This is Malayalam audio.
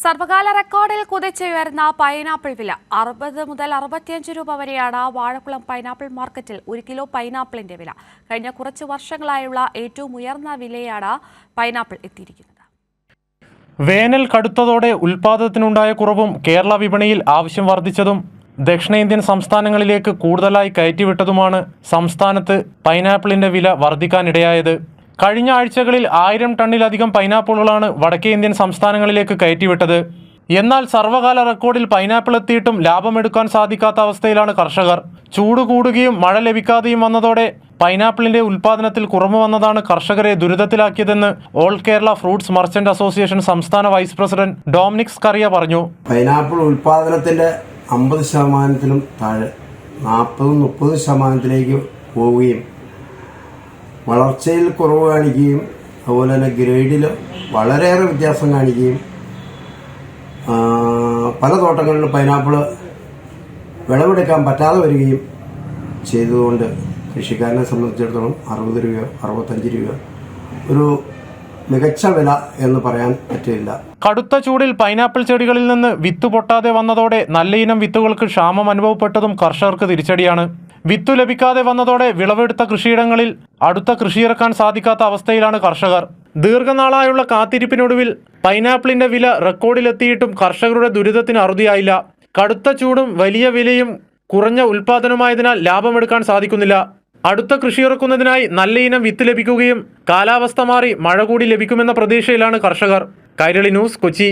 സർവകാല റെക്കോർഡിൽ കുതിച്ചുയർന്ന പൈനാപ്പിൾ വില 60 മുതൽ 65 രൂപ വരെയാണ് വാഴക്കുളം പൈനാപ്പിൾ മാർക്കറ്റിൽ 1 കിലോ പൈനാപ്പിളിന്റെ വില. കഴിഞ്ഞ കുറച്ച് വർഷങ്ങളായുള്ള ഏറ്റവും ഉയർന്ന വിലയാണ് പൈനാപ്പിൾ എത്തിയിരിക്കുന്നത്. വേനൽ കടുത്തതോടെ ഉൽപ്പാദനത്തിനുണ്ടായ കുറവും കേരള വിപണിയിൽ ആവശ്യം വർദ്ധിച്ചതും ദക്ഷിണേന്ത്യൻ സംസ്ഥാനങ്ങളിലേക്ക് കൂടുതലായി കയറ്റിവിട്ടതുമാണ് സംസ്ഥാനത്ത് പൈനാപ്പിളിന്റെ വില വർദ്ധിക്കാനിടയായത്. കഴിഞ്ഞ ആഴ്ചകളിൽ 1000 ടണ്ണിലധികം പൈനാപ്പിളുകളാണ് വടക്കേ ഇന്ത്യൻ സംസ്ഥാനങ്ങളിലേക്ക് കയറ്റിവിട്ടത്. എന്നാൽ സർവകാല റെക്കോർഡിൽ പൈനാപ്പിൾ എത്തിയിട്ടും ലാഭമെടുക്കാൻ സാധിക്കാത്ത അവസ്ഥയിലാണ് കർഷകർ. ചൂട് കൂടുകയും മഴ ലഭിക്കാതെയും വന്നതോടെ പൈനാപ്പിളിന്റെ ഉൽപ്പാദനത്തിൽ കുറവ് വന്നതാണ് കർഷകരെ ദുരിതത്തിലാക്കിയതെന്ന് all Kerala fruits merchant association സംസ്ഥാന വൈസ് പ്രസിഡന്റ് ഡോമിനിക് സ്കറിയ പറഞ്ഞു. പൈനാപ്പിൾ ഉൽപ്പാദനത്തിന്റെ 50% താഴെ 40-30% പോവുകയും വളർച്ചയിൽ കുറവ് കാണിക്കുകയും അതുപോലെ തന്നെ ഗ്രേഡിൽ വളരെയേറെ വ്യത്യാസം കാണിക്കുകയും പല തോട്ടങ്ങളിലും പൈനാപ്പിൾ വിളവെടുക്കാൻ പറ്റാതെ വരികയും ചെയ്തതുകൊണ്ട് കൃഷിക്കാരനെ സംബന്ധിച്ചിടത്തോളം 60 രൂപയോ 65 രൂപയോ ഒരു മികച്ച വില എന്ന് പറയാൻ പറ്റില്ല. കടുത്ത ചൂടിൽ പൈനാപ്പിൾ ചെടികളിൽ നിന്ന് വിത്ത് പൊട്ടാതെ വന്നതോടെ നല്ല ഇനം വിത്തുകൾക്ക് ക്ഷാമം അനുഭവപ്പെട്ടതും കർഷകർക്ക് തിരിച്ചടിയാണ്. വിത്തു ലഭിക്കാതെ വന്നതോടെ വിളവെടുത്ത കൃഷിയിടങ്ങളിൽ അടുത്ത കൃഷിയിറക്കാൻ സാധിക്കാത്ത അവസ്ഥയിലാണ് കർഷകർ. ദീർഘനാളായുള്ള കാത്തിരിപ്പിനൊടുവിൽ പൈനാപ്പിളിന്റെ വില റെക്കോർഡിലെത്തിയിട്ടും കർഷകരുടെ ദുരിതത്തിന് അറുതിയായില്ല. കടുത്ത ചൂടും വലിയ വിലയും കുറഞ്ഞ ഉൽപ്പാദനമായതിനാൽ ലാഭമെടുക്കാൻ സാധിക്കുന്നില്ല. അടുത്ത കൃഷിയിറക്കുന്നതിനായി നല്ല ഇനം വിത്ത് ലഭിക്കുകയും കാലാവസ്ഥ മാറി മഴ കൂടി ലഭിക്കുമെന്ന പ്രതീക്ഷയിലാണ് കർഷകർ. കൈരളി ന്യൂസ്, കൊച്ചി.